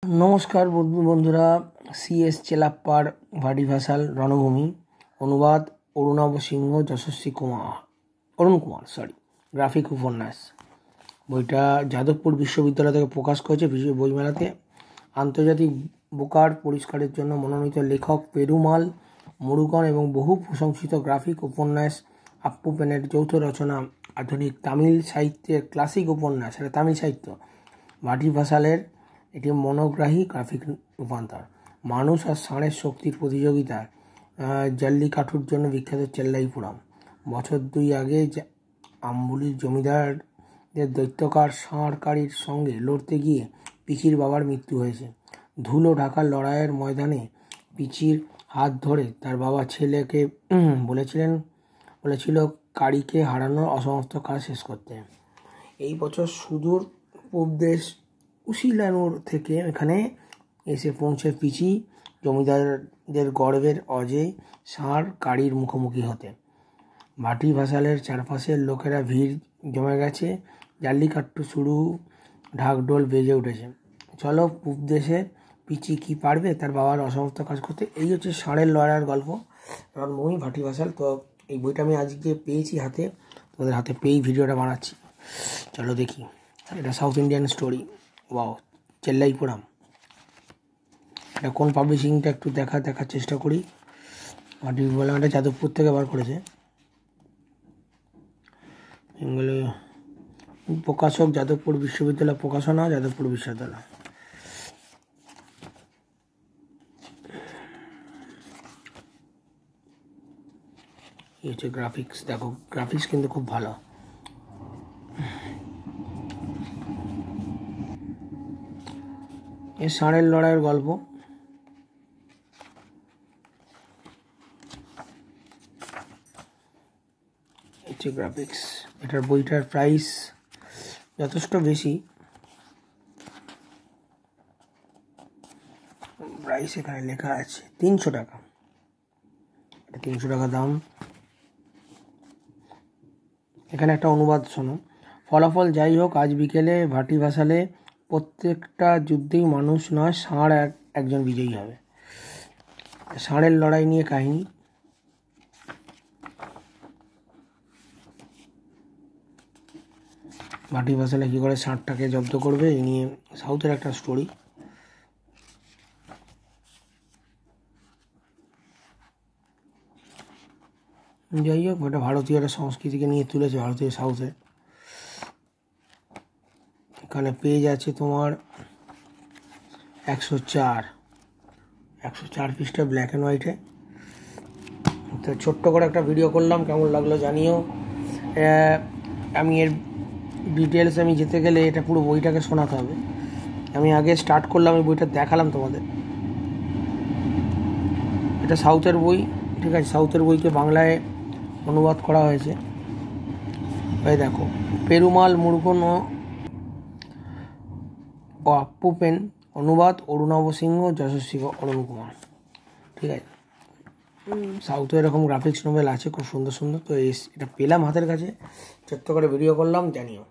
নমস্কার বন্ধুরা। সিএস চেলাপ্পার ভাটি ভাসাল রণভূমি, অনুবাদ অরুণাভ সিংহ, অরুণ কুমার গ্রাফিক উপন্যাস। বইটা যাদবপুর বিশ্ববিদ্যালয় থেকে প্রকাশ করেছে বইমেলাতে। আন্তর্জাতিক বুকার পুরস্কারের জন্য মনোনীত লেখক পেরুমাল মুরুগন এবং বহু প্রশংসিত গ্রাফিক উপন্যাস আপ্পু পেনের যৌথ রচনা। আধুনিক তামিল সাহিত্যের ক্লাসিক উপন্যাস, এটা তামিল সাহিত্য। ভাটি ভাসালের এটি মনোগ্রাহী গ্রাফিক রূপান্তর। মানুষ আর ষাঁড়ের শক্তির প্রতিযোগিতায় জাল্লিকাঠুর জন্য বিখ্যাত চেল্লাইপুরম। বছর 2 আগে আম্বুলির জমিদারদের দৈত্যকার ষাঁড়কারীর সঙ্গে লড়তে গিয়ে পিচির বাবার মৃত্যু হয়েছে। ধুলো ঢাকার লড়াইয়ের ময়দানে পিচির হাত ধরে তার বাবা ছেলেকে বলেছিল কারীকে হারানোর অসমস্ত কাজ শেষ করতে। এই বছর সুদূর পূব দেশ উশিলানুর থেকে এখানে এসে পৌঁছে পিচি জমিদারদের গর্বের অজেয় ষাঁড় কারীর মুখোমুখি হতে। ভাটি ভাসালের চারপাশের লোকেরা ভিড় জমে গেছে। জাল্লিকাট্টু শুরু, ঢাকঢোল বেজে উঠেছে। চলো পূব দেশের পিচি কি পারবে তার বাবার অসমস্ত কাজ করতে। এই হচ্ছে ষাঁড়ের লড়াইয়ের গল্প, রণভূমি ভাটি ভাসাল। তো এই বইটা আমি আজকে পেয়েছি হাতে, তোমাদের হাতে পেয়েই ভিডিওটা বানাচ্ছি। চলো দেখি। এটা সাউথ ইন্ডিয়ান স্টোরি। ওয়াও, চেল্লাইপুরম। এটা কোন পাবলিশিংটা একটু দেখার চেষ্টা করি। ভাটি বলে এটা যাদবপুর থেকে বার করেছে। বেঙ্গলি প্রকাশক যাদবপুর বিশ্ববিদ্যালয় প্রকাশনা, যাদবপুর বিশ্ববিদ্যালয়। এই হচ্ছে গ্রাফিক্স, দেখো গ্রাফিক্স কিন্তু খুব ভালো। এ ষাঁড়ের লড়াইয়ের গল্প। হচ্ছে গ্রাফিক্স। এটার বইটার প্রাইস যথেষ্ট বেশি। প্রাইস এখানে লেখা আছে 300 টাকা। 300 টাকা দাম। এখানে একটা অনুবাদ শোনো। ফলাফল যাই হোক, আজ বিকেলে ভাটি ভাসালে প্রত্যেকটা যুদ্ধেই মানুষ নয় ষাঁড় একজন বিজয়ী হবে। ষাঁড়ের লড়াই নিয়ে কাহিনী। ভাটি ভাসালে কী করে ষাঁড়টাকে জব্দ করবে এই নিয়ে সাউথের একটা স্টোরি। যাই হোক, ওটা ভারতীয় একটা সংস্কৃতিকে নিয়ে তুলেছে, ভারতীয় সাউথে। এখানে পেজ আছে তোমার 104 পৃষ্ঠা ব্ল্যাক অ্যান্ড হোয়াইটে। তো ছোট্ট করে একটা ভিডিও করলাম, কেমন লাগলো জানিও। আমি এর ডিটেলস আমি যেতে গেলে এটা পুরো বইটাকে শোনাতে হবে। আমি আগে স্টার্ট করলাম, এই বইটা দেখালাম তোমাদের। এটা সাউথের বই, ঠিক আছে। সাউথের বইকে বাংলায় অনুবাদ করা হয়েছে। এই দেখো, পেরুমাল মুরুগন ও আপ্পু পেন, অনুবাদ অরুণাভ সিংহ, যশস্বী অরুণ কুমার, ঠিক আছে। সাউথে এরকম গ্রাফিক্স নোভেল আছে খুব সুন্দর সুন্দর। তো এটা পেলাম হাতের কাছে, ছোট্ট করে ভিডিও করলাম, জানিও।